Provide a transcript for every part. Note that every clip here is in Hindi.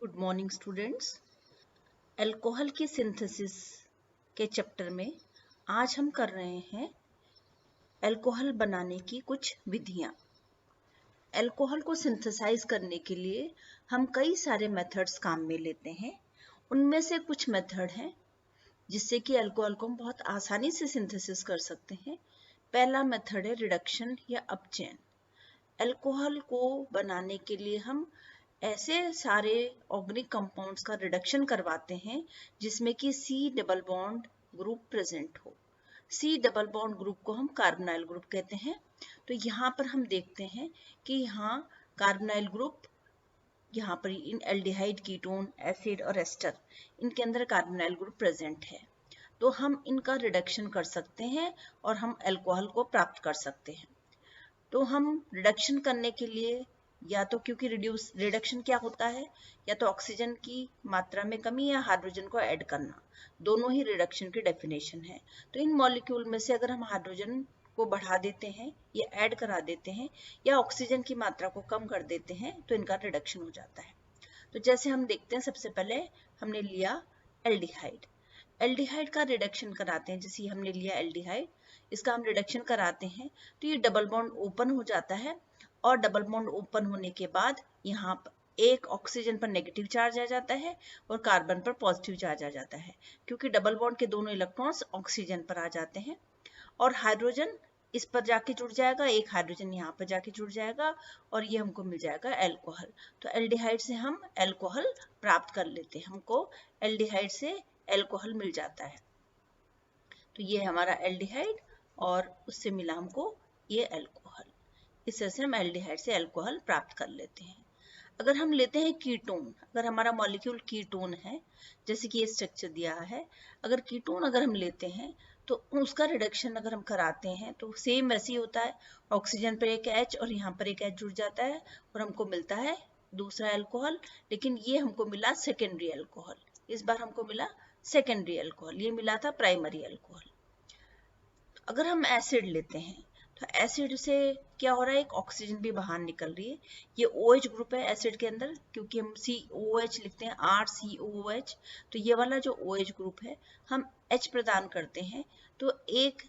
Good morning students. अल्कोहल की सिंथेसिस के चैप्टर में आज हम कर रहे हैं अल्कोहल बनाने की कुछ विधियां। अल्कोहल को सिंथेसाइज करने के लिए हम कई सारे मेथड्स काम में लेते हैं। उनमें से कुछ मेथड हैं जिससे कि अल्कोहल को हम बहुत आसानी से सिंथेसिस कर सकते हैं। पहला मेथड है रिडक्शन या अपचयन। अल्कोहल को बनाने के लिए हम ऐसे सारे ऑर्गेनिक कंपाउंड्स का रिडक्शन करवाते हैं जिसमें कि C double bond group present हो। सी डबल बॉन्ड ग्रुप को हम कार्बोनाइल ग्रुप कहते हैं। तो यहाँ पर हम देखते हैं कि यहाँ कार्बोनाइल ग्रुप, यहाँ पर इन एल्डिहाइड, कीटोन, एसिड और एस्टर, इनके अंदर कार्बोनाइल ग्रुप प्रेजेंट है। तो हम इनका रिडक्शन कर सकते हैं और हम अल्कोहल को प्राप्त कर सकते हैं। तो हम रिडक्शन करने के लिए या तो, क्योंकि रिडक्शन क्या होता है, या तो ऑक्सीजन की मात्रा में कमी या हाइड्रोजन को ऐड करना, दोनों ही रिडक्शन की डेफिनेशन है। तो इन मॉलिक्यूल में से अगर हम हाइड्रोजन को बढ़ा देते हैं या ऐड करा देते हैं या ऑक्सीजन की मात्रा को कम कर देते हैं तो इनका रिडक्शन हो जाता है। तो जैसे हम देखते हैं, सबसे पहले हमने लिया एल्डिहाइड। एल्डिहाइड का रिडक्शन कराते हैं। जैसे हमने लिया एल्डिहाइड, इसका हम रिडक्शन कराते हैं तो ये डबल बॉन्ड ओपन हो जाता है और डबल बॉन्ड ओपन होने के बाद यहाँ पर एक ऑक्सीजन पर नेगेटिव चार्ज आ जाता है और कार्बन पर पॉजिटिव चार्ज आ जाता है, क्योंकि डबल बॉन्ड के दोनों इलेक्ट्रॉन्स ऑक्सीजन पर आ जाते हैं और हाइड्रोजन इस पर जाके जुड़ जाएगा, एक हाइड्रोजन यहाँ पर जाके जुड़ जाएगा और ये हमको मिल जाएगा अल्कोहल। तो एल्डिहाइड से हम अल्कोहल प्राप्त कर लेते हैं, हमको एल्डिहाइड से अल्कोहल मिल जाता है। तो ये हमारा एल्डिहाइड और उससे मिला हमको ये अल्कोहल। इस तरह से हम एल्डिहाइड से अल्कोहल प्राप्त कर लेते हैं। अगर हम लेते हैं कीटोन, अगर हमारा मॉलिक्यूल कीटोन है, जैसे कि ये स्ट्रक्चर दिया है, अगर कीटोन अगर हम लेते हैं तो उसका रिडक्शन अगर हम कराते हैं तो सेम वैसे ही होता है। ऑक्सीजन पर एक H और यहाँ पर एक H जुड़ जाता है और हमको मिलता है दूसरा अल्कोहल। लेकिन ये हमको मिला सेकेंडरी अल्कोहल, इस बार हमको मिला सेकेंडरी अल्कोहल, ये मिला था प्राइमरी अल्कोहल। अगर हम एसिड लेते हैं तो एसिड से क्या हो रहा है, एक ऑक्सीजन भी बाहर निकल रही है। ये OH ग्रुप है एसिड के अंदर, क्योंकि हम COH लिखते हैं, RCOOH। तो ये वाला जो OH ग्रुप है, हम H प्रदान करते हैं तो एक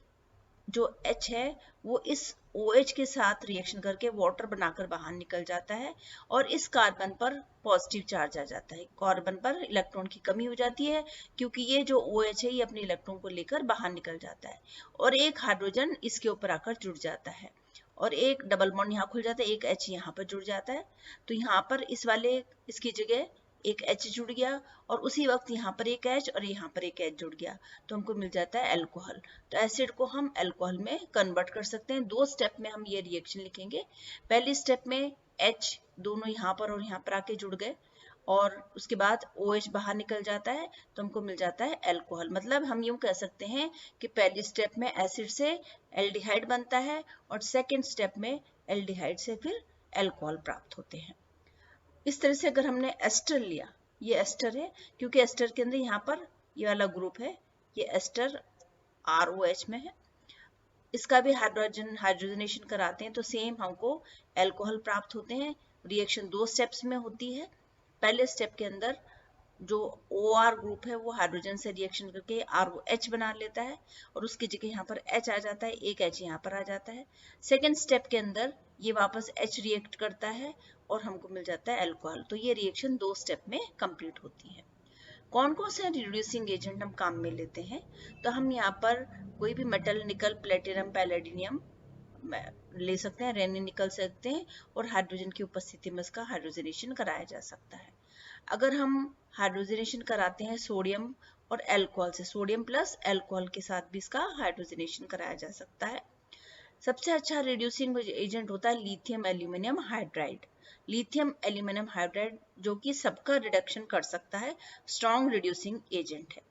जो H है वो इस OH के साथ रिएक्शन करके वाटर बनाकर बाहर निकल जाता है और इस कार्बन पर पॉजिटिव चार्ज आ जाता है। कार्बन पर इलेक्ट्रॉन की कमी हो जाती है क्योंकि ये जो OH है ये अपने इलेक्ट्रॉन को लेकर बाहर निकल जाता है और एक हाइड्रोजन इसके ऊपर आकर जुड़ जाता है और एक डबल बॉन्ड यहाँ खुल जाता है, एक H यहाँ पर जुड़ जाता है। तो यहाँ पर इस वाले इसकी जगह एक H जुड़ गया और उसी वक्त यहाँ पर एक H और यहाँ पर एक H जुड़ गया, तो हमको मिल जाता है अल्कोहल। तो एसिड को हम अल्कोहल में कन्वर्ट कर सकते हैं। दो स्टेप में हम ये रिएक्शन लिखेंगे। पहली स्टेप में H दोनों यहाँ पर और यहाँ पर आके जुड़ गए और उसके बाद OH बाहर निकल जाता है तो हमको मिल जाता है अल्कोहल। मतलब हम यूं कह सकते हैं कि पहली स्टेप में एसिड से एल्डिहाइड बनता है और सेकेंड स्टेप में एल्डिहाइड से फिर अल्कोहल प्राप्त होते हैं। इस तरह से अगर हमने एस्टर लिया, ये एस्टर है क्योंकि एस्टर के अंदर यहाँ पर ये वाला ग्रुप है, ये एस्टर ROH में है, इसका भी हाइड्रोजनेशन कराते हैं तो सेम हमको अल्कोहल प्राप्त होते हैं। रिएक्शन दो स्टेप्स में होती है। पहले स्टेप के अंदर जो OR ग्रुप है वो हाइड्रोजन से रिएक्शन करके ROH बना लेता है और उसकी जगह यहाँ पर H आ जाता है, एक H यहाँ पर आ जाता है। सेकेंड स्टेप के अंदर ये वापस H रिएक्ट करता है और हमको मिल जाता है अल्कोहल। तो ये रिएक्शन दो स्टेप में कंप्लीट होती है। कौन कौन से रिड्यूसिंग एजेंट हम काम में लेते हैं, तो हम यहाँ पर कोई भी मेटल, निकल, प्लेटिनम, पैलेडियम ले सकते हैं, रेनी निकल सकते हैं और हाइड्रोजन की उपस्थिति में इसका हाइड्रोजनेशन कराया जा सकता है। अगर हम हाइड्रोजनेशन कराते हैं सोडियम और अल्कोहल से, सोडियम प्लस अल्कोहल के साथ भी इसका हाइड्रोजनेशन कराया जा सकता है। सबसे अच्छा रिड्यूसिंग एजेंट होता है lithium aluminium hydride. Lithium aluminium hydride जो कि सबका रिडक्शन कर सकता है, स्ट्रॉन्ग रिड्यूसिंग एजेंट है।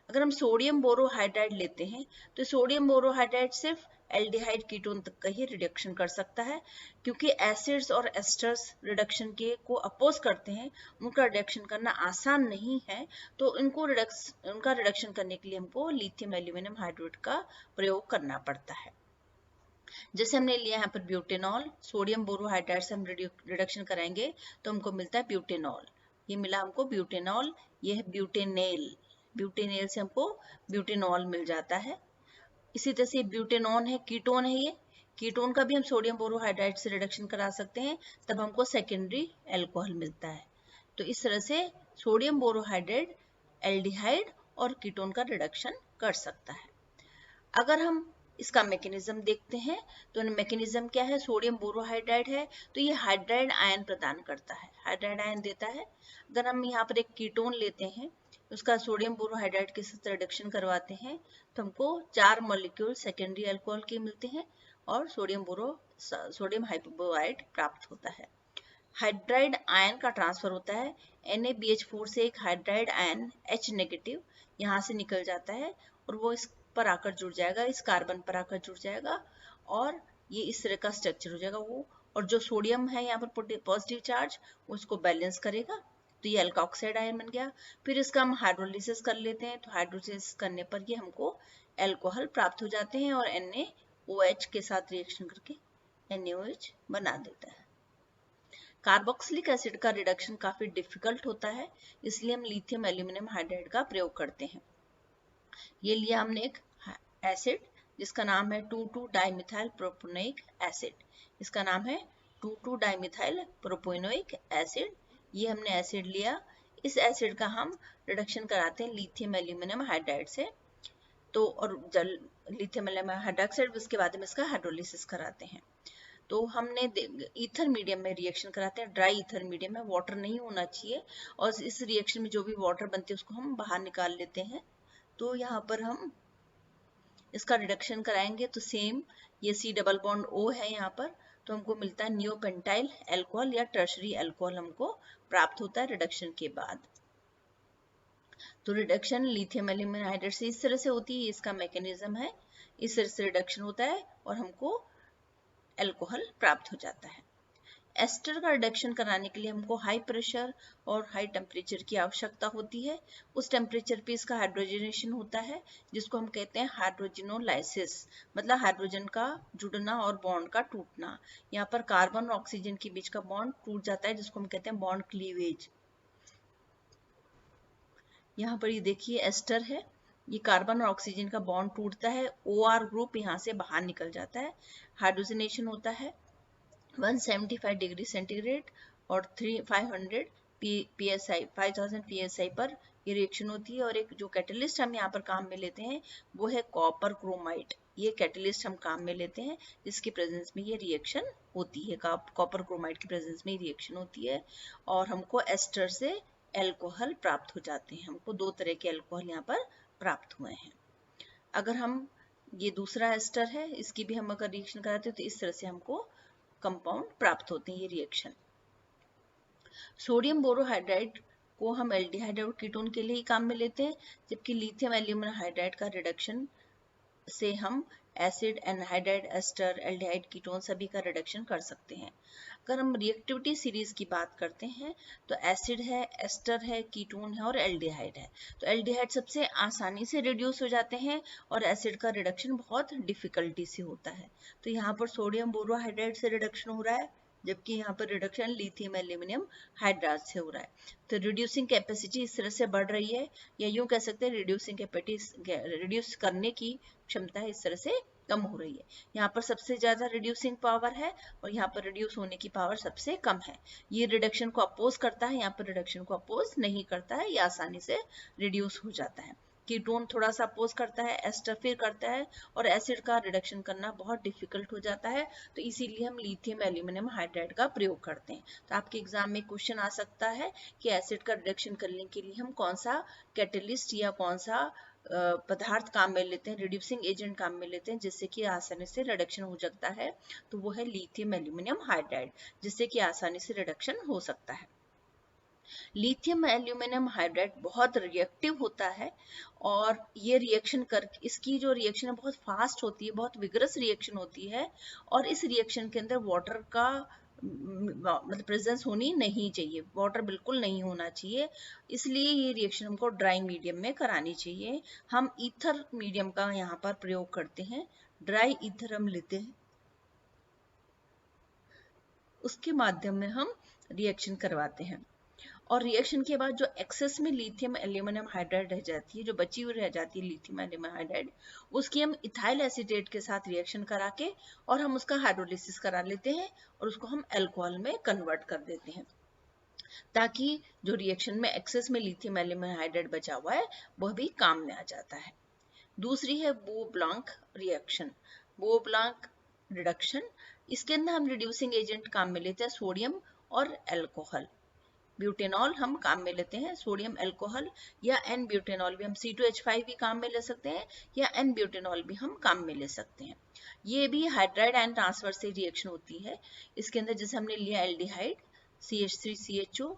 अगर हम सोडियम बोरोहाइड्राइड लेते हैं तो सोडियम बोरोहाइड्राइड सिर्फ एल्डिहाइड कीटोन तक का ही रिडक्शन कर सकता है, क्योंकि एसिड्स और एस्टर्स रिडक्शन के को अपोज करते हैं, उनका रिडक्शन करना आसान नहीं है। तो उनका रिडक्शन करने के लिए हमको लिथियम एल्यूमिनियम हाइड्राइड का प्रयोग करना पड़ता है। जैसे हमने लिया यहाँ पर ब्यूटेनॉल, सोडियम बोरोहाइड्राइड से हम रिडक्शन कराएंगे तो हमको मिलता है ब्यूटेनॉल। ये मिला हमको ब्यूटेनॉल, ये है ब्यूटेनेल, ब्यूटेनेल से हमको ब्यूटेनॉल मिल जाता है। इसी तरह से ब्यूटेनॉन है, कीटोन है, ये कीटोन का भी हम सोडियम बोरोहाइड्राइड से रिडक्शन करा सकते हैं, तब हमको सेकेंडरी अल्कोहल मिलता है। तो इस तरह से सोडियम बोरोहाइड्राइड एल्डिहाइड और कीटोन का रिडक्शन कर सकता है। अगर हम इसका मैकेनिज्म देखते हैं तो मैकेनिज्म क्या है, सोडियम बोरोहाइड्राइड है तो ये हाइड्राइड आयन प्रदान करता है, हाइड्राइड आयन देता है। अगर हम यहाँ पर एक कीटोन लेते हैं, उसका सोडियम बोरोहाइड्राइड के साथ रिडक्शन करवाते हैं तो हमको 4 मॉलिक्यूल सेकेंडरी अल्कोहल के मिलते हैं और सोडियम हाइपोक्लोराइड प्राप्त होता है। हाइड्राइड आयन का ट्रांसफर होता है, NaBH4 से एक हाइड्राइड आयन H नेगेटिव यहाँ से निकल जाता है और वो इस पर आकर जुड़ जाएगा, इस कार्बन पर आकर जुड़ जाएगा और ये इस तरह का स्ट्रक्चर हो जाएगा वो। और जो सोडियम है यहाँ पर पॉजिटिव चार्ज, उसको बैलेंस करेगा, तो ये अल्कोक्साइड आयन बन गया। फिर इसका हम हाइड्रोलिसिस कर लेते हैं, तो हाइड्रोलिसिस करने पर ये हमको अल्कोहल प्राप्त हो जाते हैं और NaOH के साथ रिएक्शन करके NaOH बना देता है। कार्बोक्सिलिक एसिड का रिडक्शन काफी डिफिकल्ट होता है, इसलिए हम लिथियम एल्यूमिनियम हाइड्राइड का प्रयोग करते हैं। ये लिया हमने एक एसिड जिसका नाम है 2,2-डाइमिथाइल प्रोपेनोइक एसिड, इसका नाम है 2,2-डाइमिथाइल प्रोपेनोइक एसिड। ये हमने एसिड लिया, इस एसिड का हम रिडक्शन कराते हैं लिथियम एल्यूमिनियम हाइड्राइड से, तो और लिथियम एल्यूमिनियम हाइड्रोक्साइड, उसके बाद में इसका हाइड्रोलिसिस कराते हैं। तो हमने ईथर मीडियम में रिएक्शन कराते हैं, ड्राई ईथर मीडियम में, वाटर नहीं होना चाहिए, और इस रिएक्शन में जो भी वाटर बनती है उसको हम बाहर निकाल लेते हैं। तो यहाँ पर हम इसका रिडक्शन कराएंगे तो सेम ये C डबल बॉन्ड O है यहाँ पर, तो हमको मिलता है नियोपेंटाइल अल्कोहल या टर्शरी अल्कोहल हमको प्राप्त होता है रिडक्शन के बाद। तो रिडक्शन लिथियम एल्यूमिनियम हाइड्राइड से इस तरह से होती है, इसका मैकेनिज्म है, इस तरह से रिडक्शन होता है और हमको अल्कोहल प्राप्त हो जाता है। एस्टर का रिडक्शन कराने के लिए हमको हाई प्रेशर और हाई टेम्परेचर की आवश्यकता होती है। उस टेम्परेचर पे इसका हाइड्रोजनेशन होता है, जिसको हम कहते हैं हाइड्रोजिनोलाइसिस, मतलब हाइड्रोजन का जुड़ना और बॉन्ड का टूटना। यहाँ पर कार्बन और ऑक्सीजन के बीच का बॉन्ड टूट जाता है, जिसको हम कहते हैं बॉन्ड क्लीवेज। यहाँ पर ये देखिए एस्टर है, ये कार्बन और ऑक्सीजन का बॉन्ड टूटता है, OR ग्रुप यहाँ से बाहर निकल जाता है, हाइड्रोजनेशन होता है 175 डिग्री सेंटीग्रेड और 500 psi 5000 psi पर ये रिएक्शन होती है। और एक जो कैटलिस्ट हम यहाँ पर काम में लेते हैं वो है कॉपर क्रोमाइड, ये कैटलिस्ट हम काम में लेते हैं जिसकी प्रेजेंस में ये रिएक्शन होती है, कॉपर क्रोमाइड की प्रेजेंस में रिएक्शन होती है और हमको एस्टर से अल्कोहल प्राप्त हो जाते हैं। हमको 2 तरह के अल्कोहल यहाँ पर प्राप्त हुए हैं। अगर हम ये दूसरा एस्टर है, इसकी भी हम अगर रिएक्शन कराते हैं तो इस तरह से हमको कंपाउंड प्राप्त होते हैं ये रिएक्शन। सोडियम बोरोहाइड्राइड को हम एल्डिहाइड और कीटोन के लिए ही काम में लेते हैं, जबकि लिथियम एल्यूमिनियम हाइड्राइड का रिडक्शन से हम acid, anhydride, ester, aldehyde, ketone सभी का रिडक्शन कर सकते हैं। अगर हम रिएक्टिविटी सीरीज की बात करते हैं तो एसिड है, एस्टर है, कीटोन है और एल्डिहाइड है। तो एल्डिहाइड सबसे आसानी से रिड्यूस हो जाते हैं और एसिड का रिडक्शन बहुत डिफिकल्टी से होता है। तो यहाँ पर सोडियम बोरोहाइड्राइड से रिडक्शन हो रहा है, जबकि यहाँ पर रिडक्शन लिथियम एल्यूमिनियम हाइड्राइड से हो रहा है। तो रिड्यूसिंग कैपेसिटी इस तरह से बढ़ रही है, या यूं कह सकते हैं रिड्यूसिंग कैपेसिटी, रिड्यूस करने की क्षमता इस तरह से कम हो रही है। यहाँ पर सबसे ज्यादा रिड्यूसिंग पावर है और यहाँ पर रिड्यूस होने की पावर सबसे कम है। ये रिडक्शन को अपोज करता है, यहाँ पर रिडक्शन को अपोज नहीं करता है, ये आसानी से रिड्यूस हो जाता है। कीटोन थोड़ा सा अपोज करता है, एस्टर फिर करता है और एसिड का रिडक्शन करना बहुत डिफिकल्ट हो जाता है, तो इसीलिए हम लिथियम एल्यूमिनियम हाइड्राइड का प्रयोग करते हैं। तो आपके एग्जाम में क्वेश्चन आ सकता है कि एसिड का रिडक्शन करने के लिए हम कौन सा कैटलिस्ट या कौन सा पदार्थ काम में लेते हैं, रिड्यूसिंग एजेंट काम में लेते हैं जिससे कि आसानी से रिडक्शन हो सकता है, तो वो है लिथियम एल्यूमिनियम हाइड्राइड, जिससे कि आसानी से रिडक्शन हो सकता है। लिथियम एल्यूमिनियम हाइड्राइड बहुत रिएक्टिव होता है और ये रिएक्शन कर, इसकी जो रिएक्शन है बहुत फास्ट होती है, बहुत विगरस रिएक्शन होती है और इस रिएक्शन के अंदर वाटर का मतलब प्रेजेंस होनी नहीं चाहिए, वाटर बिल्कुल नहीं होना चाहिए, इसलिए ये रिएक्शन हमको ड्राई मीडियम में करानी चाहिए। हम ईथर मीडियम का यहाँ पर प्रयोग करते हैं, ड्राई ईथर हम लेते हैं, उसके माध्यम में हम रिएक्शन करवाते हैं और रिएक्शन के बाद जो एक्सेस में लिथियम एल्यूमिनियम हाइड्राइड रह जाती है, जो बची हुई रह जाती है लिथियम एल्यूमिनियम हाइड्राइड, उसकी हम इथाइल एसीटेट के साथ रिएक्शन करा के और हम उसका हाइड्रोलिसिस करा लेते हैं और उसको हम अल्कोहल में कन्वर्ट कर देते हैं, ताकि जो रिएक्शन में एक्सेस में लिथियम एल्यूमिनियम हाइड्राइड बचा हुआ है वह भी काम में आ जाता है। दूसरी है बो-ब्लांक रिएक्शन, बो-ब्लांक रिडक्शन। इसके अंदर हम रिड्यूसिंग एजेंट काम में लेते हैं सोडियम और अल्कोहल। ब्यूटेनॉल हम काम में लेते हैं, सोडियम अल्कोहल या एन ब्यूटेनॉल भी, हम C2H5 भी काम में ले सकते हैं या एन ब्यूटेनॉल भी हम काम में ले सकते हैं। ये भी हाइड्राइड आयन ट्रांसफर से रिएक्शन होती है। इसके अंदर जैसे हमने लिया aldehyde CH3CHO,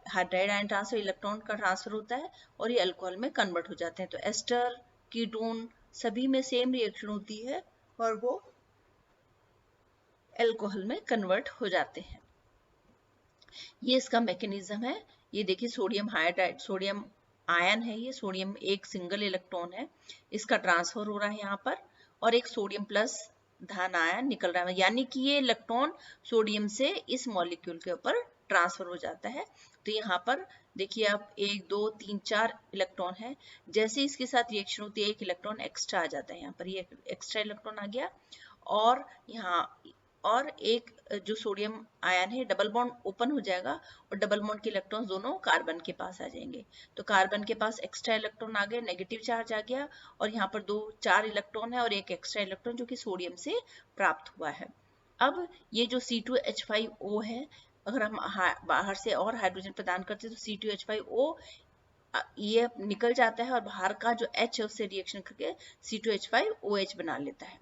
hydride ion transfer, electron का ट्रांसफर होता है और ये अल्कोहल में कन्वर्ट हो जाते हैं। तो एस्टर, कीटोन सभी में सेम रिएक्शन होती है और वो अल्कोहल में कन्वर्ट हो जाते हैं। ये इसका मैकेनिज्म है। ये देखिए सोडियम हाइड्राइड, सोडियम आयन है, ये सोडियम एक सिंगल इलेक्ट्रॉन है, इसका ट्रांसफर हो रहा है यहाँ पर और एक सोडियम प्लस धन आयन निकल रहा है, यानी कि ये इलेक्ट्रॉन सोडियम से इस मॉलिक्यूल के ऊपर ट्रांसफर हो जाता है। तो यहाँ पर देखिए आप 1 2 3 4 इलेक्ट्रॉन है, जैसे इसके साथ रिएक्शन होती है एक इलेक्ट्रॉन एक्स्ट्रा आ जाता है, यहाँ पर ये एक्स्ट्रा इलेक्ट्रॉन आ गया और यहाँ और एक जो सोडियम आयन है डबल बॉन्ड ओपन हो जाएगा और डबल बॉन्ड के इलेक्ट्रॉन्स दोनों कार्बन के पास आ जाएंगे। तो कार्बन के पास एक्स्ट्रा इलेक्ट्रॉन आ गए, नेगेटिव चार्ज आ गया और यहाँ पर 4 इलेक्ट्रॉन है और एक एक्स्ट्रा इलेक्ट्रॉन जो कि सोडियम से प्राप्त हुआ है। अब ये जो C2H5O है, अगर हम बाहर से और हाइड्रोजन प्रदान करते हैं तो C2H5O ये निकल जाता है और बाहर का जो H है उससे रिएक्शन करके C2H5OH बना लेता है,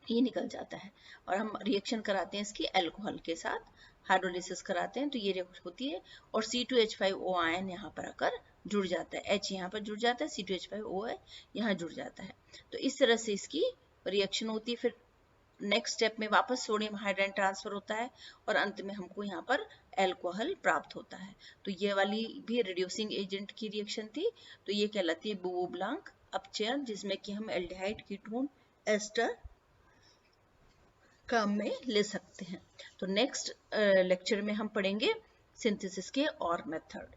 ये निकल जाता है और हम रिएक्शन कराते हैं इसकी अल्कोहल के साथ, हाइड्रोलिसिस कराते हैं तो ये रिएक्शन होती है और C2H5O आयन यहाँ पर आकर जुड़ जाता है, H यहाँ पर जुड़ जाता है, C2H5O यहाँ जुड़ जाता है। तो इस तरह से इसकी रिएक्शन होती है। फिर नेक्स्ट स्टेप में वापस सोडियम हाइड्राइड ट्रांसफर होता है और अंत में हमको यहाँ पर अल्कोहल प्राप्त होता है। तो ये वाली भी रिड्यूसिंग एजेंट की रिएक्शन थी। तो ये कहलाती है बो-ब्लांक अपचयन, जिसमें कि हम एल्डिहाइड, कीटोन, एस्टर काम में ले सकते हैं। तो नेक्स्ट लेक्चर में हम पढ़ेंगे सिंथेसिस के और मेथड।